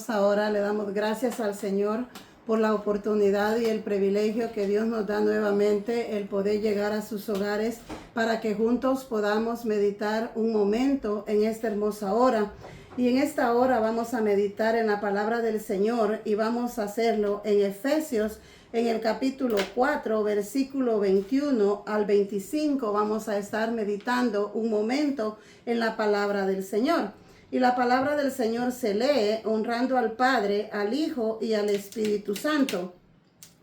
Ahora le damos gracias al Señor por la oportunidad y el privilegio que Dios nos da nuevamente, el poder llegar a sus hogares para que juntos podamos meditar un momento en esta hermosa hora. Y en esta hora vamos a meditar en la palabra del Señor y vamos a hacerlo en Efesios, en el capítulo 4, versículo 21 al 25. Vamos a estar meditando un momento en la palabra del Señor. Y la palabra del Señor se lee honrando al Padre, al Hijo y al Espíritu Santo.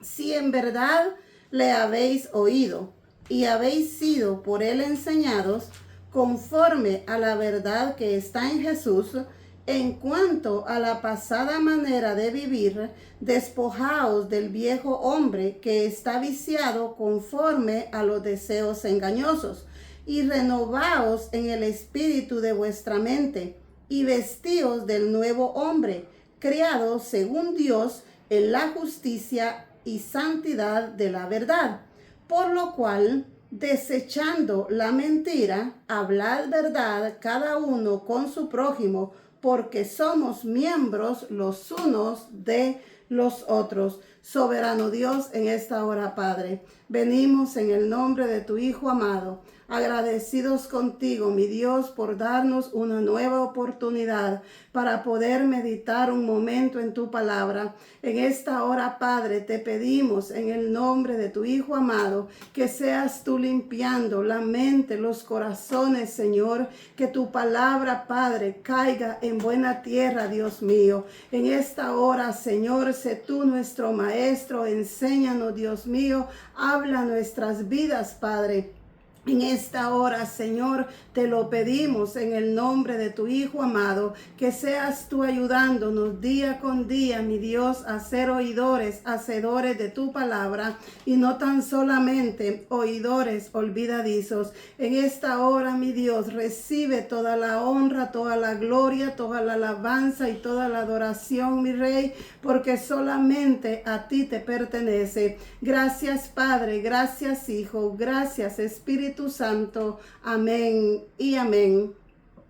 Si en verdad le habéis oído y habéis sido por él enseñados, conforme a la verdad que está en Jesús, en cuanto a la pasada manera de vivir, despojaos del viejo hombre que está viciado conforme a los deseos engañosos, y renovaos en el espíritu de vuestra mente, y vestíos del nuevo hombre, creado según Dios en la justicia y santidad de la verdad. Por lo cual, desechando la mentira, hablad verdad cada uno con su prójimo, porque somos miembros los unos de los otros. Soberano Dios, en esta hora, Padre, venimos en el nombre de tu Hijo amado, agradecidos contigo, mi Dios, por darnos una nueva oportunidad para poder meditar un momento en tu palabra. En esta hora, Padre, te pedimos en el nombre de tu Hijo amado, que seas tú limpiando la mente, los corazones, Señor, que tu palabra, Padre, caiga en buena tierra, Dios mío. En esta hora, Señor, sé tú nuestro Maestro, enséñanos, Dios mío, habla nuestras vidas, Padre. En esta hora, Señor, te lo pedimos en el nombre de tu Hijo amado, que seas tú ayudándonos día con día, mi Dios, a ser oidores, hacedores de tu palabra y no tan solamente oidores olvidadizos. En esta hora, mi Dios, recibe toda la honra, toda la gloria, toda la alabanza y toda la adoración, mi Rey, porque solamente a ti te pertenece. Gracias, Padre, gracias, Hijo, gracias, Espíritu Santo. Amén y amén.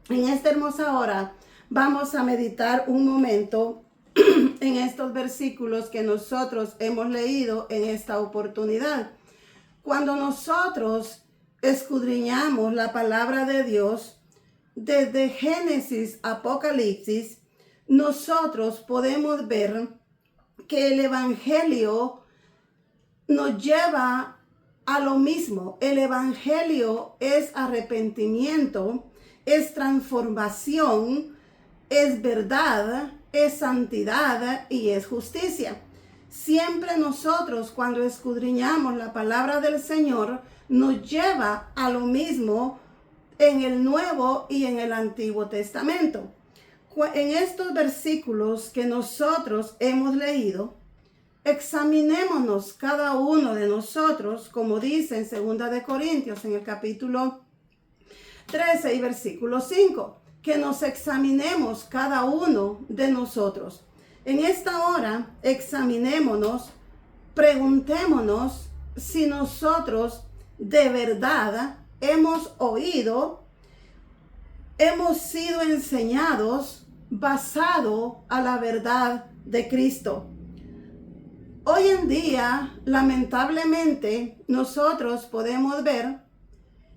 En esta hermosa hora vamos a meditar un momento en estos versículos que nosotros hemos leído en esta oportunidad. Cuando nosotros escudriñamos la palabra de Dios, desde Génesis a Apocalipsis, nosotros podemos ver que el Evangelio nos lleva a lo mismo. El Evangelio es arrepentimiento, es transformación, es verdad, es santidad y es justicia. Siempre nosotros, cuando escudriñamos la palabra del Señor, nos lleva a lo mismo en el Nuevo y en el Antiguo Testamento. En estos versículos que nosotros hemos leído, examinémonos cada uno de nosotros, como dice en 2 de Corintios, en el capítulo 13 y versículo 5, que nos examinemos cada uno de nosotros. En esta hora, examinémonos, preguntémonos si nosotros de verdad hemos oído, hemos sido enseñados basado a la verdad de Cristo. Hoy en día, lamentablemente, nosotros podemos ver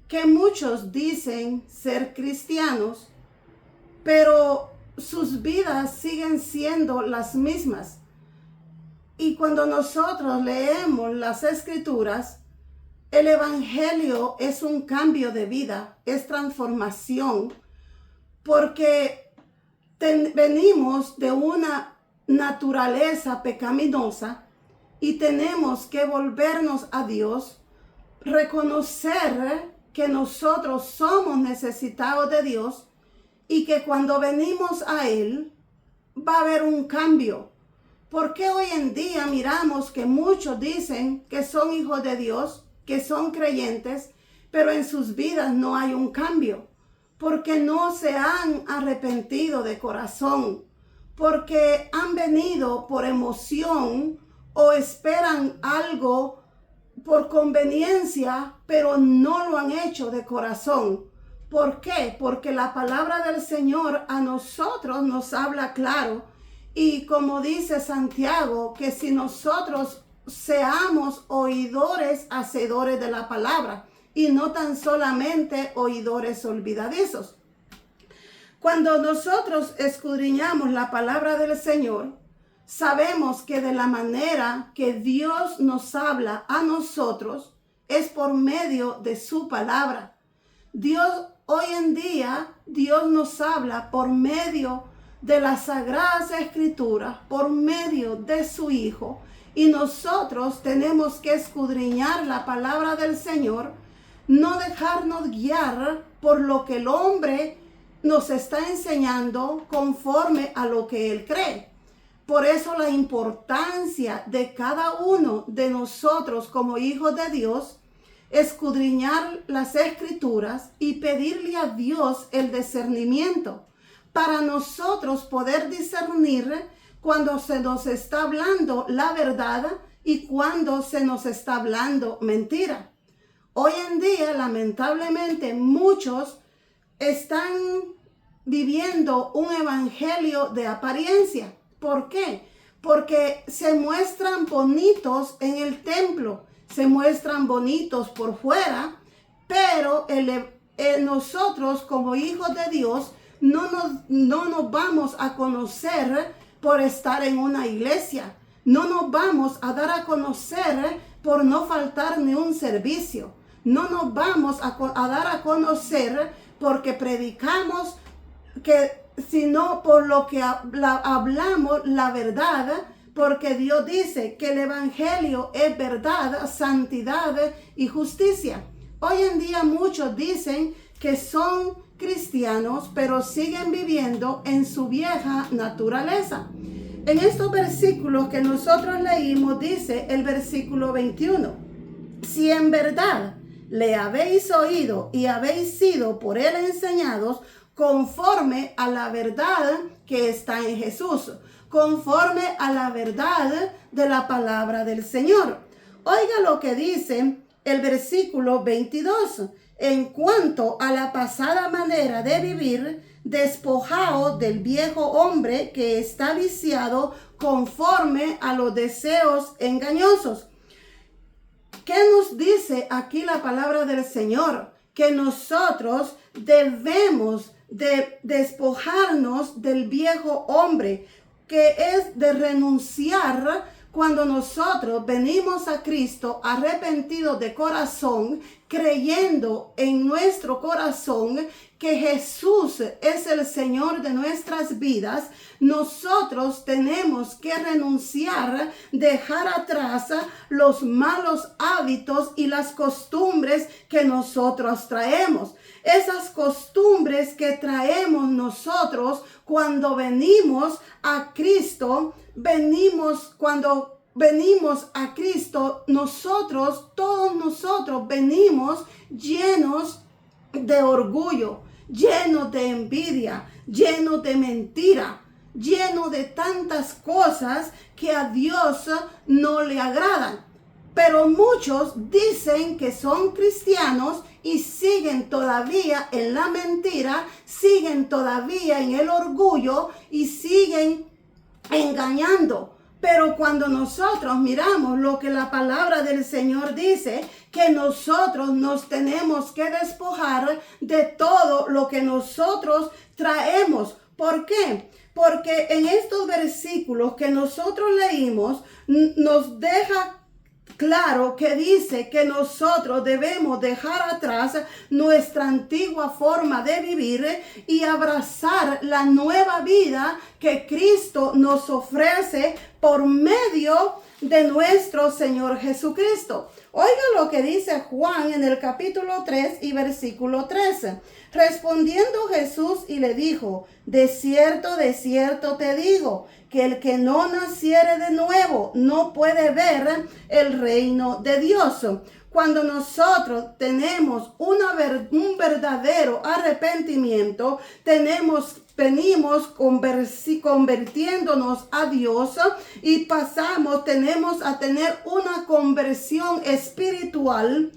que muchos dicen ser cristianos, pero sus vidas siguen siendo las mismas. Y cuando nosotros leemos las Escrituras, el Evangelio es un cambio de vida, es transformación, porque venimos de una naturaleza pecaminosa y tenemos que volvernos a Dios, reconocer que nosotros somos necesitados de Dios y que cuando venimos a Él va a haber un cambio. Porque hoy en día miramos que muchos dicen que son hijos de Dios, que son creyentes, pero en sus vidas no hay un cambio, porque no se han arrepentido de corazón, porque han venido por emoción o esperan algo por conveniencia, pero no lo han hecho de corazón. ¿Por qué? Porque la palabra del Señor a nosotros nos habla claro Y como dice Santiago, que si nosotros seamos oidores, hacedores de la palabra y no tan solamente oidores olvidadizos. Cuando nosotros escudriñamos la palabra del Señor, sabemos que de la manera que Dios nos habla a nosotros es por medio de su palabra. Hoy en día, Dios nos habla por medio de las Sagradas Escrituras, por medio de su Hijo. Y nosotros tenemos que escudriñar la palabra del Señor, no dejarnos guiar por lo que el hombre nos está enseñando conforme a lo que él cree. Por eso la importancia de cada uno de nosotros como hijos de Dios, escudriñar las Escrituras y pedirle a Dios el discernimiento para nosotros poder discernir cuando se nos está hablando la verdad y cuando se nos está hablando mentira. Hoy en día, lamentablemente, muchos están viviendo un evangelio de apariencia. ¿Por qué? Porque se muestran bonitos en el templo, se muestran bonitos por fuera, pero nosotros como hijos de Dios no nos vamos a conocer por estar en una iglesia. No nos vamos a dar a conocer por no faltar ni un servicio. No nos vamos a dar a conocer porque predicamos, sino por lo que hablamos la verdad, porque Dios dice que el evangelio es verdad, santidad y justicia. Hoy en día muchos dicen que son cristianos, pero siguen viviendo en su vieja naturaleza. En estos versículos que nosotros leímos, dice el versículo 21, si en verdad le habéis oído y habéis sido por él enseñados conforme a la verdad que está en Jesús, conforme a la verdad de la palabra del Señor. Oiga lo que dice el versículo 22. En cuanto a la pasada manera de vivir, despojaos del viejo hombre que está viciado conforme a los deseos engañosos. ¿Qué nos dice aquí la palabra del Señor? Que nosotros debemos de despojarnos del viejo hombre, que es de renunciar. Cuando nosotros venimos a Cristo arrepentidos de corazón, creyendo en nuestro corazón que Jesús es el Señor de nuestras vidas, nosotros tenemos que renunciar, dejar atrás los malos hábitos y las costumbres que nosotros traemos. Esas costumbres que traemos nosotros cuando venimos a Cristo, cuando venimos a Cristo, todos nosotros venimos llenos de orgullo, llenos de envidia, llenos de mentira, llenos de tantas cosas que a Dios no le agradan. Pero muchos dicen que son cristianos y siguen todavía en la mentira, siguen todavía en el orgullo y siguen engañando. Pero cuando nosotros miramos lo que la palabra del Señor dice, que nosotros nos tenemos que despojar de todo lo que nosotros traemos. ¿Por qué? Porque en estos versículos que nosotros leímos, nos deja claro que dice que nosotros debemos dejar atrás nuestra antigua forma de vivir y abrazar la nueva vida que Cristo nos ofrece por medio de nuestro Señor Jesucristo. Oiga lo que dice Juan en el capítulo 3 y versículo 13. Respondiendo Jesús y le dijo, de cierto te digo, que el que no naciere de nuevo no puede ver el reino de Dios. Cuando nosotros tenemos un verdadero arrepentimiento, venimos convirtiéndonos a Dios y tenemos a tener una conversión espiritual,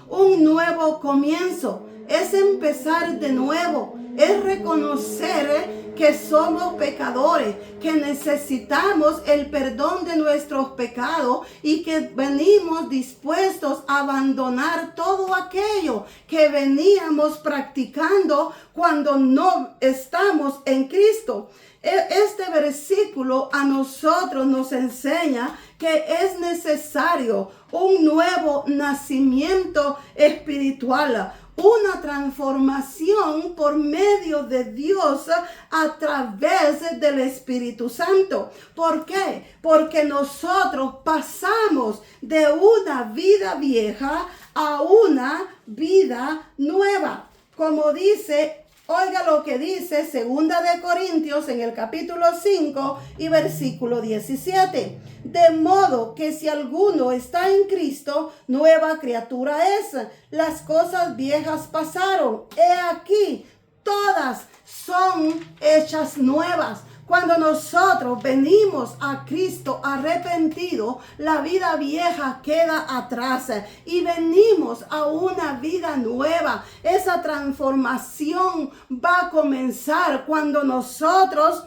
un nuevo comienzo. Es empezar de nuevo, es reconocer que que somos pecadores, que necesitamos el perdón de nuestros pecados y que venimos dispuestos a abandonar todo aquello que veníamos practicando cuando no estamos en Cristo. Este versículo a nosotros nos enseña que es necesario un nuevo nacimiento espiritual, una transformación por medio de Dios a través del Espíritu Santo. ¿Por qué? Porque nosotros pasamos de una vida vieja a una vida nueva. Como dice, oiga lo que dice 2 Corintios en el capítulo 5 y versículo 17. De modo que si alguno está en Cristo, nueva criatura es. Las cosas viejas pasaron. He aquí, todas son hechas nuevas. Cuando nosotros venimos a Cristo arrepentido, la vida vieja queda atrás y venimos a una vida nueva. Esa transformación va a comenzar cuando nosotros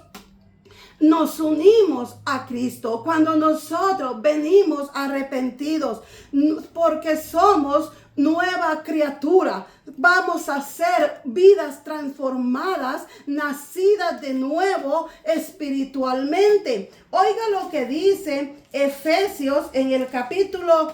nos unimos a Cristo, cuando nosotros venimos arrepentidos, porque somos nueva criatura. Vamos a ser vidas transformadas, nacidas de nuevo espiritualmente. Oiga lo que dice Efesios en el capítulo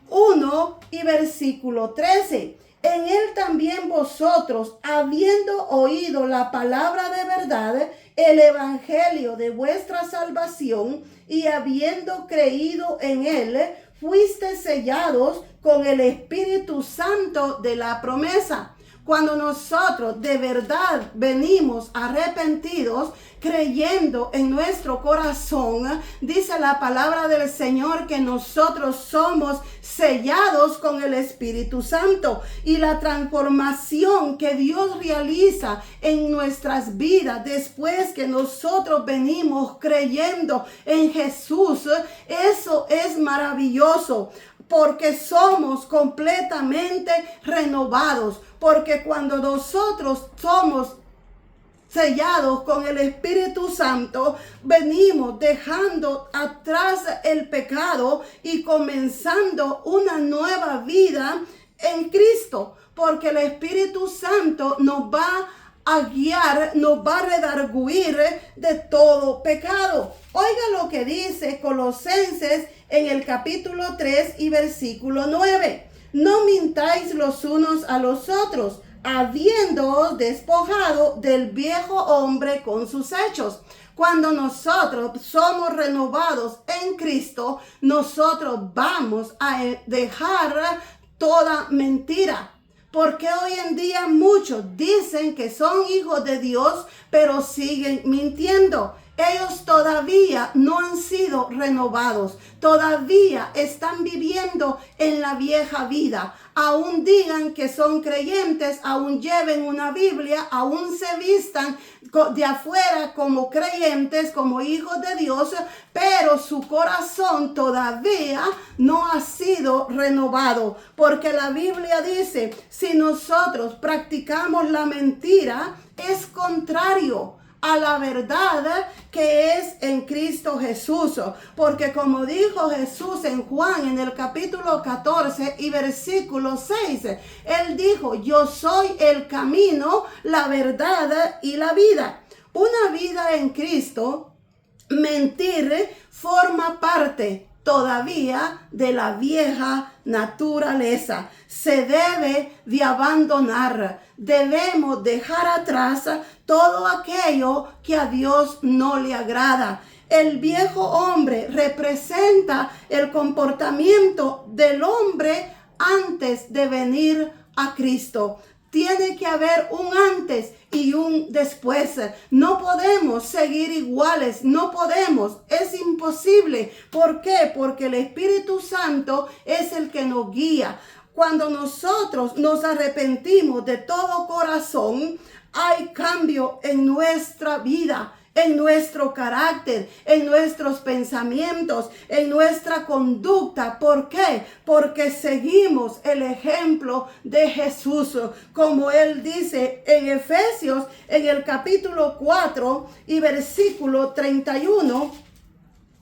1 y versículo 13. En él también vosotros, habiendo oído la palabra de verdad, el evangelio de vuestra salvación, y habiendo creído en él, fuiste sellados con el Espíritu Santo de la promesa. Cuando nosotros de verdad venimos arrepentidos, creyendo en nuestro corazón, dice la palabra del Señor que nosotros somos sellados con el Espíritu Santo. Y la transformación que Dios realiza en nuestras vidas después que nosotros venimos creyendo en Jesús, eso es maravilloso. Porque somos completamente renovados. Porque cuando nosotros somos sellados con el Espíritu Santo, venimos dejando atrás el pecado y comenzando una nueva vida en Cristo. Porque el Espíritu Santo nos va a guiar, nos va a redarguir de todo pecado. Oiga lo que dice Colosenses en el capítulo 3 y versículo 9. No mintáis los unos a los otros, habiéndoos despojado del viejo hombre con sus hechos. Cuando nosotros somos renovados en Cristo, nosotros vamos a dejar toda mentira. Porque hoy en día muchos dicen que son hijos de Dios, pero siguen mintiendo. Ellos todavía no han sido renovados, todavía están viviendo en la vieja vida. Aún digan que son creyentes, aún lleven una Biblia, aún se vistan de afuera como creyentes, como hijos de Dios, pero su corazón todavía no ha sido renovado. Porque la Biblia dice, si nosotros practicamos la mentira, es contrario a la verdad que es en Cristo Jesús. Porque como dijo Jesús en Juan en el capítulo 14 y versículo 6, él dijo, yo soy el camino, la verdad y la vida. Una vida en Cristo, mentir forma parte todavía de la vieja naturaleza. Se debe de abandonar. Debemos dejar atrás todo aquello que a Dios no le agrada. El viejo hombre representa el comportamiento del hombre antes de venir a Cristo. Tiene que haber un antes y un después. No podemos seguir iguales, no podemos, es imposible. ¿Por qué? Porque el Espíritu Santo es el que nos guía. Cuando nosotros nos arrepentimos de todo corazón, hay cambio en nuestra vida. en nuestro carácter, en nuestros pensamientos, en nuestra conducta. ¿Por qué? Porque seguimos el ejemplo de Jesús. Como Él dice en Efesios, en el capítulo 4 y versículo 31,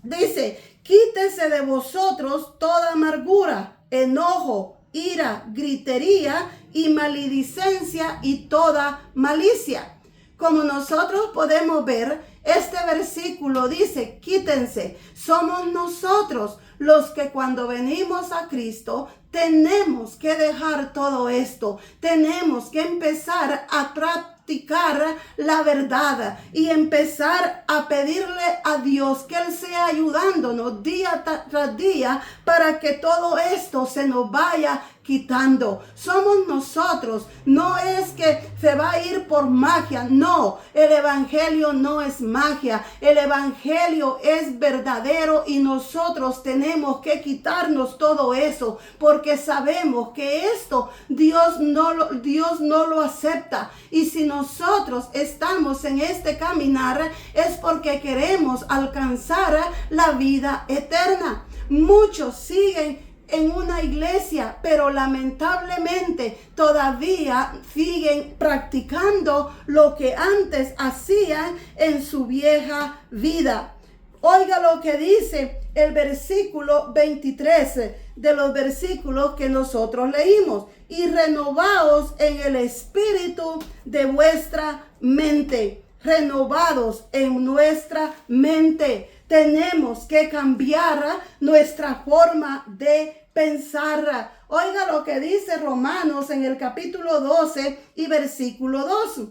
dice: quítese de vosotros toda amargura, enojo, ira, gritería y maledicencia y toda malicia. Como nosotros podemos ver, este versículo dice: quítense. Somos nosotros los que cuando venimos a Cristo tenemos que dejar todo esto. Tenemos que empezar a practicar la verdad y empezar a pedirle a Dios que Él sea ayudándonos día tras día para que todo esto se nos vaya quitando. Somos nosotros. No es que se va a ir por magia. No, el evangelio no es magia. El evangelio es verdadero y nosotros tenemos que quitarnos todo eso porque sabemos que esto Dios no lo acepta. Y si nosotros estamos en este caminar es porque queremos alcanzar la vida eterna. Muchos siguen en una iglesia, pero lamentablemente todavía siguen practicando lo que antes hacían en su vieja vida. Oiga lo que dice el versículo 23 de los versículos que nosotros leímos: y renovaos en el espíritu de vuestra mente. Renovados en nuestra mente. Tenemos que cambiar nuestra forma de pensar. Oiga lo que dice Romanos en el capítulo 12 y versículo 2.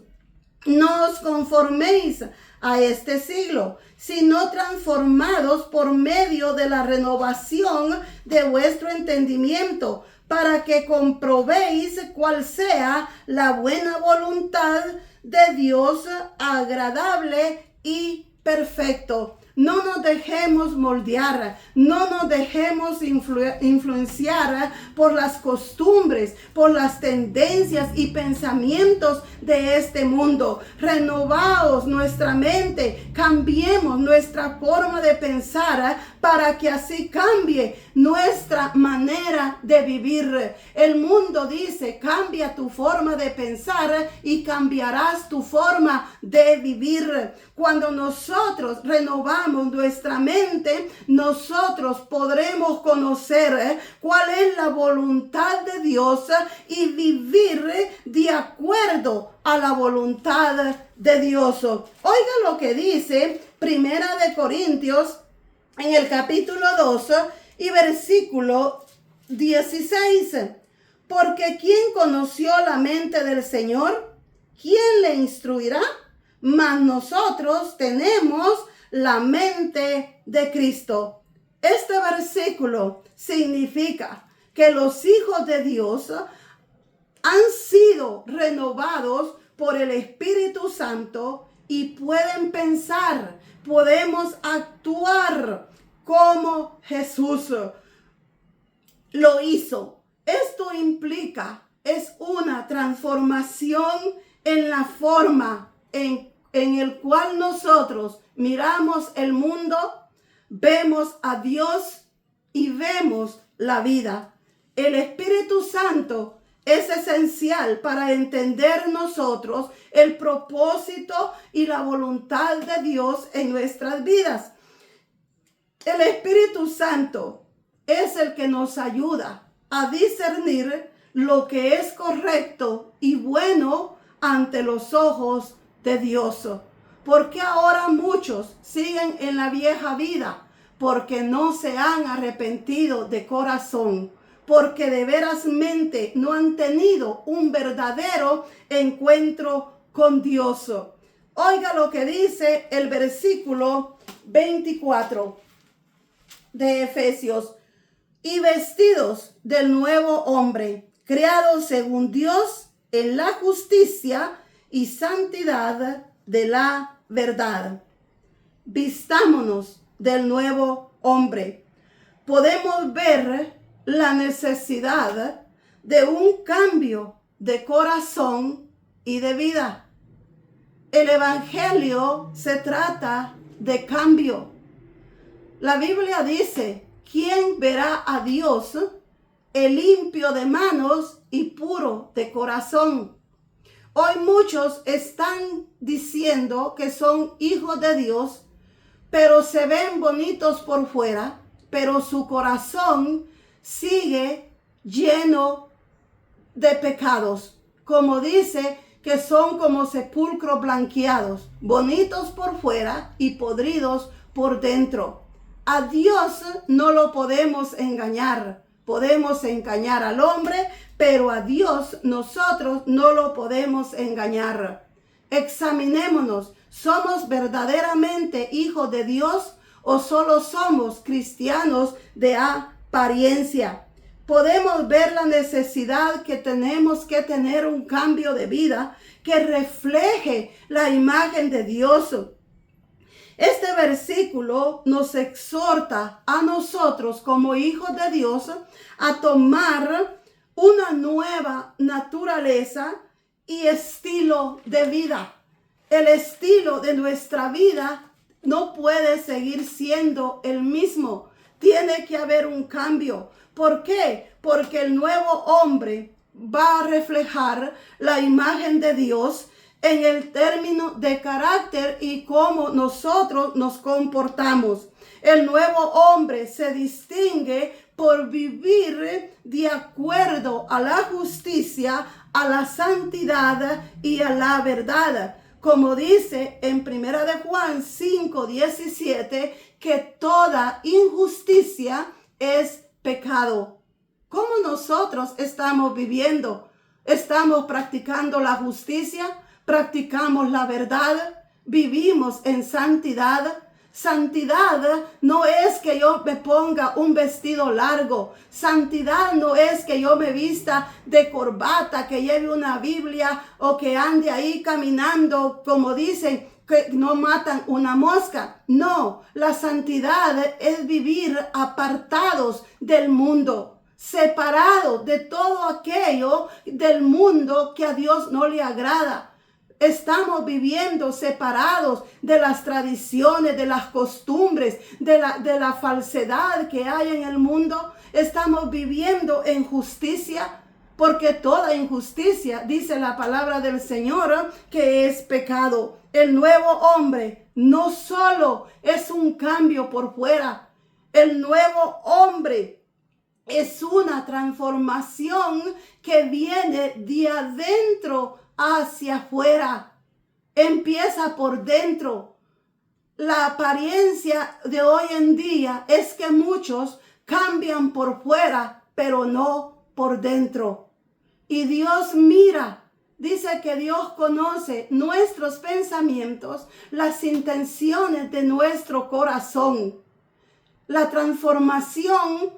No os conforméis a este siglo, sino transformados por medio de la renovación de vuestro entendimiento, para que comprobéis cuál sea la buena voluntad de Dios, agradable y perfecto. No nos dejemos moldear, no nos dejemos influenciar por las costumbres, por las tendencias y pensamientos de este mundo. Renovaos nuestra mente, cambiemos nuestra forma de pensar para que así cambie nuestra manera de vivir. El mundo dice: cambia tu forma de pensar y cambiarás tu forma de vivir. Cuando nosotros renovamos nuestra mente, nosotros podremos conocer cuál es la voluntad de Dios y vivir de acuerdo a la voluntad de Dios. Oiga lo que dice Primera de Corintios en el capítulo 2 y versículo 16. Porque ¿quién conoció la mente del Señor? ¿Quién le instruirá? Mas nosotros tenemos la mente de Cristo. Este versículo significa que los hijos de Dios han sido renovados por el Espíritu Santo y pueden pensar, podemos actuar como Jesús lo hizo. Esto implica, es una transformación en la forma en el cual nosotros miramos el mundo, vemos a Dios y vemos la vida. El Espíritu Santo es esencial para entender nosotros el propósito y la voluntad de Dios en nuestras vidas. El Espíritu Santo es el que nos ayuda a discernir lo que es correcto y bueno ante los ojos de Dios. ¿Por qué ahora muchos siguen en la vieja vida? Porque no se han arrepentido de corazón, porque de verasmente no han tenido un verdadero encuentro con Dios. Oiga lo que dice el versículo 24 de Efesios: y vestidos del nuevo hombre, creados según Dios en la justicia y santidad de la verdad. Vistámonos del nuevo hombre. Podemos ver la necesidad de un cambio de corazón y de vida. El evangelio se trata de cambio. La Biblia dice, ¿quién verá a Dios? El limpio de manos y puro de corazón. Hoy muchos están diciendo que son hijos de Dios, pero se ven bonitos por fuera, pero su corazón sigue lleno de pecados. Como dice, que son como sepulcros blanqueados, bonitos por fuera y podridos por dentro. A Dios no lo podemos engañar. Podemos engañar al hombre, pero a Dios nosotros no lo podemos engañar. Examinémonos. ¿Somos verdaderamente hijos de Dios o solo somos cristianos de apariencia? Podemos ver la necesidad que tenemos que tener un cambio de vida que refleje la imagen de Dios. Este versículo nos exhorta a nosotros como hijos de Dios a tomar una nueva naturaleza y estilo de vida. El estilo de nuestra vida no puede seguir siendo el mismo. Tiene que haber un cambio. ¿Por qué? Porque el nuevo hombre va a reflejar la imagen de Dios en el término de carácter y cómo nosotros nos comportamos. El nuevo hombre se distingue por vivir de acuerdo a la justicia, a la santidad y a la verdad. Como dice en 1 de Juan 5:17, que toda injusticia es pecado. ¿Cómo nosotros estamos viviendo? ¿Estamos practicando la justicia? ¿Practicamos la verdad? ¿Vivimos en santidad? Santidad no es que yo me ponga un vestido largo. Santidad no es que yo me vista de corbata, que lleve una Biblia o que ande ahí caminando, como dicen, que no matan una mosca. No, la santidad es vivir apartados del mundo, separados de todo aquello del mundo que a Dios no le agrada. Estamos viviendo separados de las tradiciones, de las costumbres, de la falsedad que hay en el mundo. Estamos viviendo en justicia, porque toda injusticia, dice la palabra del Señor, que es pecado. El nuevo hombre no solo es un cambio por fuera. El nuevo hombre es una transformación que viene de adentro hacia afuera. Empieza por dentro. La apariencia de hoy en día es que muchos cambian por fuera, pero no por dentro. Y Dios mira. Dice que Dios conoce nuestros pensamientos, las intenciones de nuestro corazón. La transformación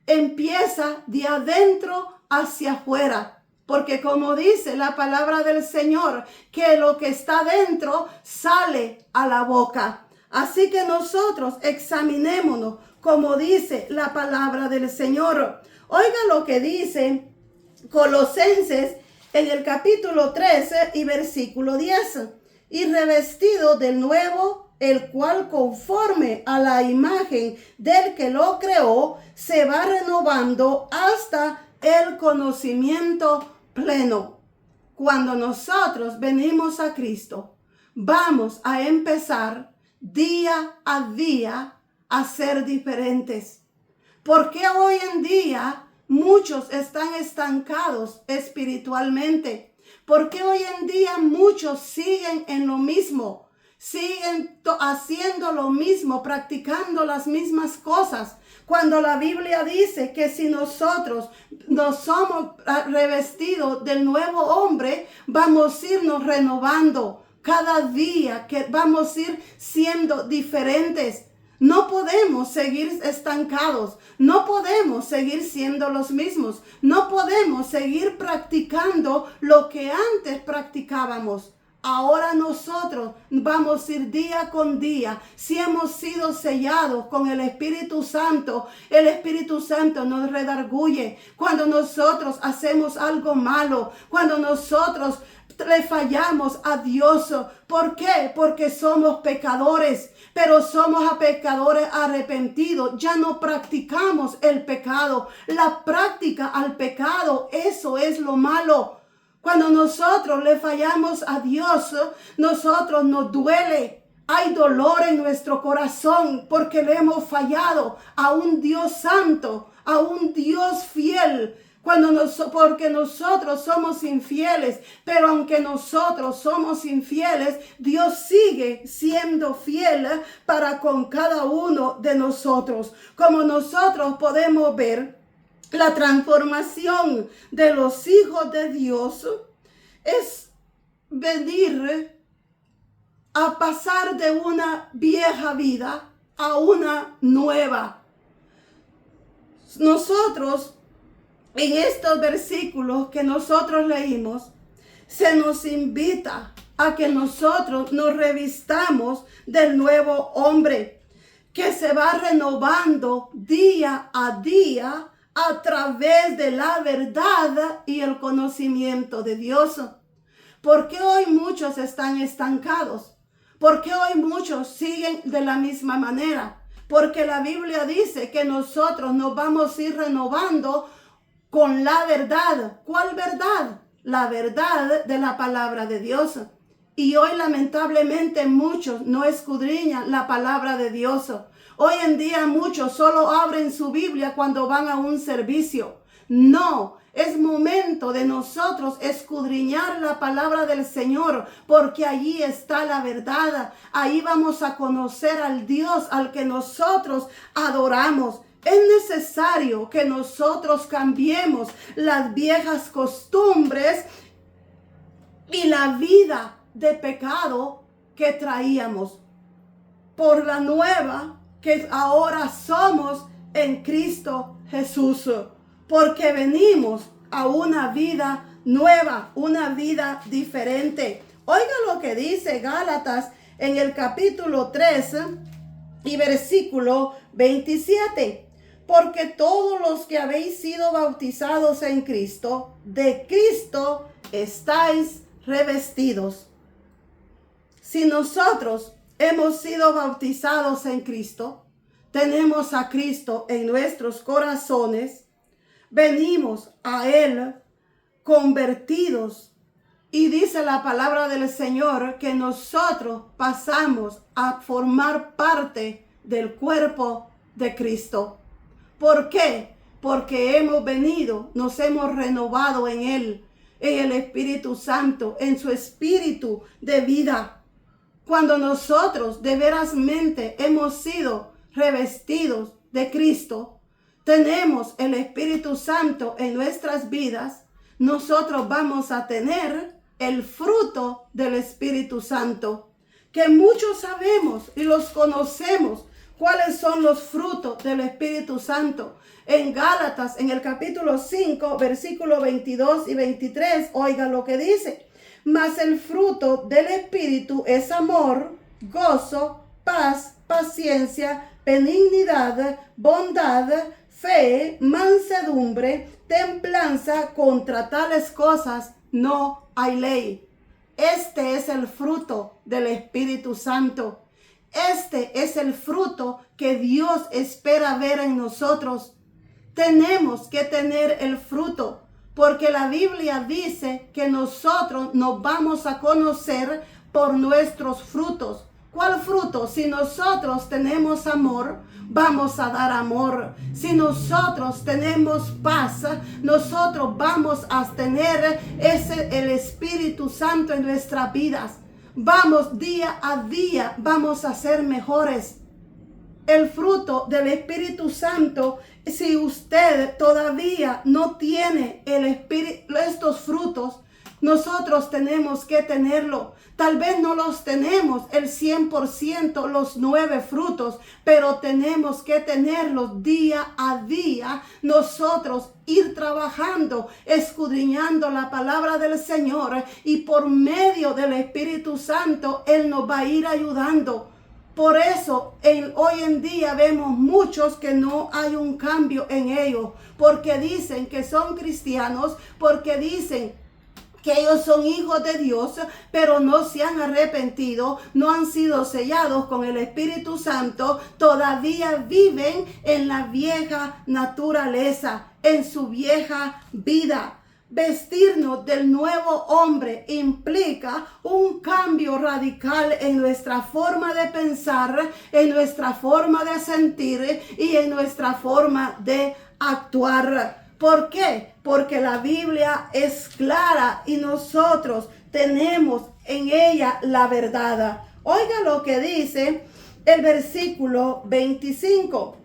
empieza de adentro hacia afuera. Porque como dice la palabra del Señor, que lo que está dentro sale a la boca. Así que nosotros examinémonos, como dice la palabra del Señor. Oiga lo que dice Colosenses en el capítulo 13 y versículo 10. Y revestido del nuevo, el cual conforme a la imagen del que lo creó, se va renovando hasta el conocimiento pleno. Cuando nosotros venimos a Cristo, vamos a empezar día a día a ser diferentes. Porque hoy en día muchos están estancados espiritualmente? Porque hoy en día muchos siguen en lo mismo, siguen haciendo lo mismo, practicando las mismas cosas. Cuando la Biblia dice que si nosotros no somos revestidos del nuevo hombre, vamos a irnos renovando cada día, que vamos a ir siendo diferentes. No podemos seguir estancados, no podemos seguir siendo los mismos, no podemos seguir practicando lo que antes practicábamos. Ahora nosotros vamos a ir día con día. Si hemos sido sellados con el Espíritu Santo nos redarguye. Cuando nosotros hacemos algo malo, cuando nosotros le fallamos a Dios. ¿Por qué? Porque somos pecadores, pero somos pecadores arrepentidos. Ya no practicamos el pecado. La práctica al pecado, eso es lo malo. Cuando nosotros le fallamos a Dios, nosotros nos duele. Hay dolor en nuestro corazón porque le hemos fallado a un Dios santo, a un Dios fiel. Porque nosotros somos infieles, pero aunque nosotros somos infieles, Dios sigue siendo fiel para con cada uno de nosotros. Como nosotros podemos ver, la transformación de los hijos de Dios es venir a pasar de una vieja vida a una nueva. Nosotros, en estos versículos que nosotros leímos, se nos invita a que nosotros nos revistamos del nuevo hombre que se va renovando día a día a través de la verdad y el conocimiento de Dios. ¿Por qué hoy muchos están estancados? ¿Por qué hoy muchos siguen de la misma manera? Porque la Biblia dice que nosotros nos vamos a ir renovando con la verdad. ¿Cuál verdad? La verdad de la palabra de Dios. Y hoy lamentablemente muchos no escudriñan la palabra de Dios. Hoy en día muchos solo abren su Biblia cuando van a un servicio. No, es momento de nosotros escudriñar la palabra del Señor, porque allí está la verdad. Ahí vamos a conocer al Dios al que nosotros adoramos. Es necesario que nosotros cambiemos las viejas costumbres y la vida de pecado que traíamos por la nueva que ahora somos en Cristo Jesús, porque venimos a una vida nueva, una vida diferente. Oiga lo que dice Gálatas en el capítulo 3 y versículo 27. Porque todos los que habéis sido bautizados en Cristo, de Cristo estáis revestidos. Si nosotros hemos sido bautizados en Cristo, tenemos a Cristo en nuestros corazones, venimos a Él convertidos. Y dice la palabra del Señor que nosotros pasamos a formar parte del cuerpo de Cristo. ¿Por qué? Porque hemos venido, nos hemos renovado en Él, en el Espíritu Santo, en su espíritu de vida. Cuando nosotros de verasmente hemos sido revestidos de Cristo, tenemos el Espíritu Santo en nuestras vidas, nosotros vamos a tener el fruto del Espíritu Santo, que muchos sabemos y los conocemos. ¿Cuáles son los frutos del Espíritu Santo? En Gálatas, en el capítulo 5, versículos 22 y 23, oiga lo que dice. Mas el fruto del Espíritu es amor, gozo, paz, paciencia, benignidad, bondad, fe, mansedumbre, templanza. Contra tales cosas no hay ley. Este es el fruto del Espíritu Santo. Este es el fruto que Dios espera ver en nosotros. Tenemos que tener el fruto, porque la Biblia dice que nosotros nos vamos a conocer por nuestros frutos. ¿Cuál fruto? Si nosotros tenemos amor, vamos a dar amor. Si nosotros tenemos paz, nosotros vamos a tener el Espíritu Santo en nuestras vidas. Vamos día a día, vamos a ser mejores. El fruto del Espíritu Santo, si usted todavía no tiene estos frutos, nosotros tenemos que tenerlo. Tal vez no los tenemos el 100%, los 9 frutos, pero tenemos que tenerlos día a día. Nosotros ir trabajando, escudriñando la palabra del Señor, y por medio del Espíritu Santo, Él nos va a ir ayudando. Por eso hoy en día vemos muchos que no hay un cambio en ellos, porque dicen que son cristianos, porque dicen que ellos son hijos de Dios, pero no se han arrepentido, no han sido sellados con el Espíritu Santo, todavía viven en la vieja naturaleza, en su vieja vida. Vestirnos del nuevo hombre implica un cambio radical en nuestra forma de pensar, en nuestra forma de sentir y en nuestra forma de actuar. ¿Por qué? Porque la Biblia es clara y nosotros tenemos en ella la verdad. Oiga lo que dice el versículo 25.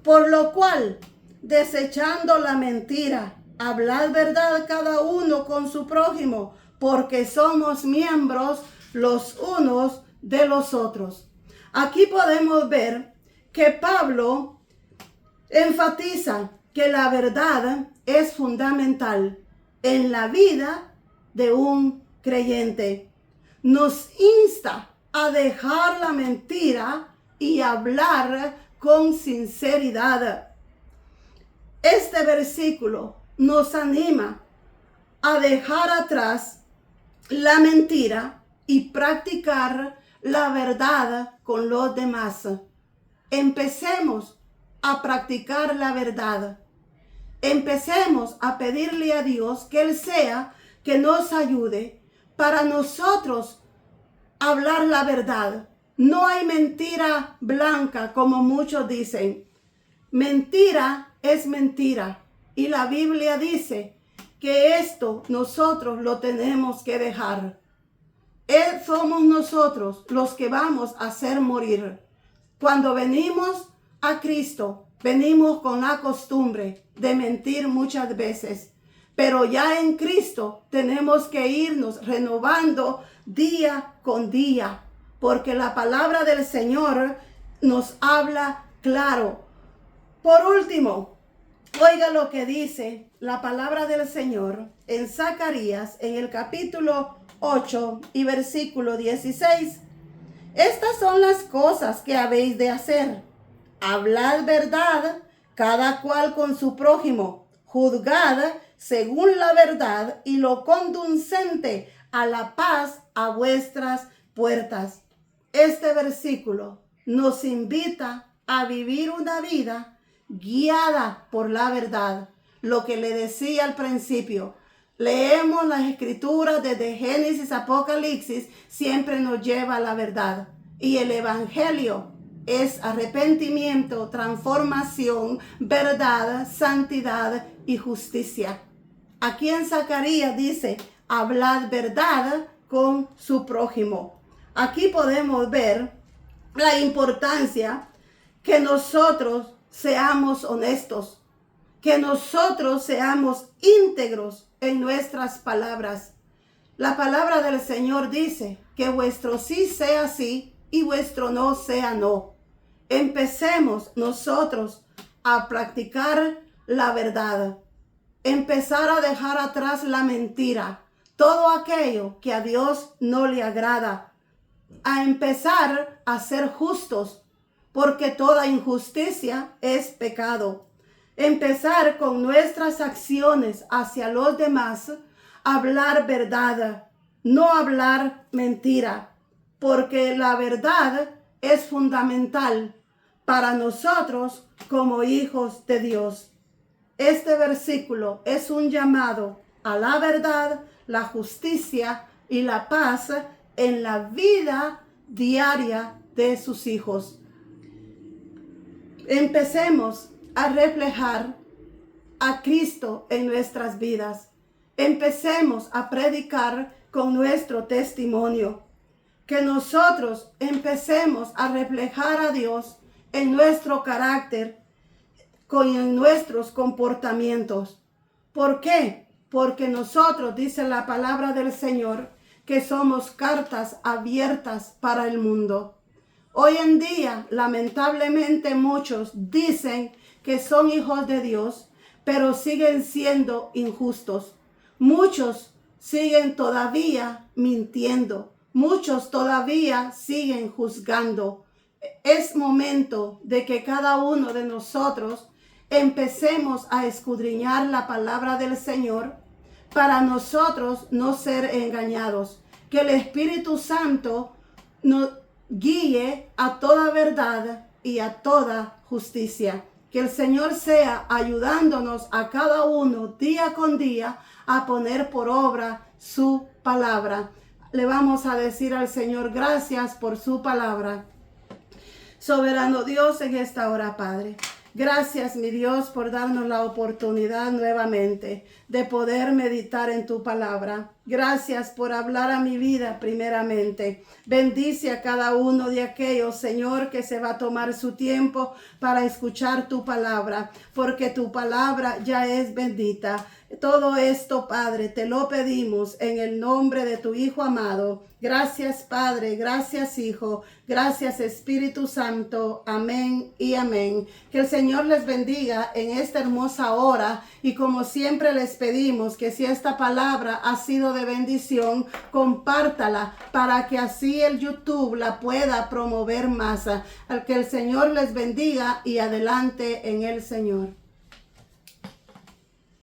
Por lo cual, desechando la mentira, hablad verdad cada uno con su prójimo, porque somos miembros los unos de los otros. Aquí podemos ver que Pablo enfatiza que la verdad es fundamental en la vida de un creyente. Nos insta a dejar la mentira y hablar con sinceridad. Este versículo nos anima a dejar atrás la mentira y practicar la verdad con los demás. Empecemos a practicar la verdad. Empecemos a pedirle a Dios que Él sea que nos ayude para nosotros hablar la verdad. No hay mentira blanca como muchos dicen. Mentira es mentira. Y la Biblia dice que esto nosotros lo tenemos que dejar. Somos nosotros los que vamos a hacer morir. Cuando venimos a Cristo, venimos con la costumbre de mentir muchas veces, pero ya en Cristo tenemos que irnos renovando día con día, porque la palabra del Señor nos habla claro. Por último, oiga lo que dice la palabra del Señor en Zacarías, en el capítulo 8 y versículo 16. Estas son las cosas que habéis de hacer. Hablad verdad, cada cual con su prójimo. Juzgad según la verdad y lo conducente a la paz a vuestras puertas. Este versículo nos invita a vivir una vida guiada por la verdad. Lo que le decía al principio, leemos las escrituras desde Génesis, Apocalipsis, siempre nos lleva a la verdad. Y el evangelio es arrepentimiento, transformación, verdad, santidad y justicia. Aquí en Zacarías dice, hablad verdad con su prójimo. Aquí podemos ver la importancia que nosotros seamos honestos, que nosotros seamos íntegros en nuestras palabras. La palabra del Señor dice que vuestro sí sea sí y vuestro no sea no. Empecemos nosotros a practicar la verdad, empezar a dejar atrás la mentira, todo aquello que a Dios no le agrada, a empezar a ser justos, porque toda injusticia es pecado. Empezar con nuestras acciones hacia los demás, hablar verdad, no hablar mentira, porque la verdad es fundamental para nosotros como hijos de Dios. Este versículo es un llamado a la verdad, la justicia y la paz en la vida diaria de sus hijos. Empecemos a reflejar a Cristo en nuestras vidas. Empecemos a predicar con nuestro testimonio. Que nosotros empecemos a reflejar a Dios en nuestro carácter, en nuestros comportamientos. ¿Por qué? Porque nosotros, dice la palabra del Señor, que somos cartas abiertas para el mundo. Hoy en día, lamentablemente, muchos dicen que son hijos de Dios, pero siguen siendo injustos. Muchos siguen todavía mintiendo. Muchos todavía siguen juzgando. Es momento de que cada uno de nosotros empecemos a escudriñar la palabra del Señor para nosotros no ser engañados. Que el Espíritu Santo nos guíe a toda verdad y a toda justicia. Que el Señor sea ayudándonos a cada uno día con día a poner por obra su palabra. Le vamos a decir al Señor gracias por su palabra. Soberano Dios, en esta hora, Padre, gracias, mi Dios, por darnos la oportunidad nuevamente de poder meditar en tu palabra. Gracias por hablar a mi vida primeramente. Bendice a cada uno de aquellos, Señor, que se va a tomar su tiempo para escuchar tu palabra, porque tu palabra ya es bendita. Todo esto, Padre, te lo pedimos en el nombre de tu Hijo amado. Gracias, Padre. Gracias, Hijo. Gracias, Espíritu Santo. Amén y amén. Que el Señor les bendiga en esta hermosa hora. Y como siempre les pedimos que si esta palabra ha sido de bendición, compártala para que así el YouTube la pueda promover más. Al que el Señor les bendiga y adelante en el Señor.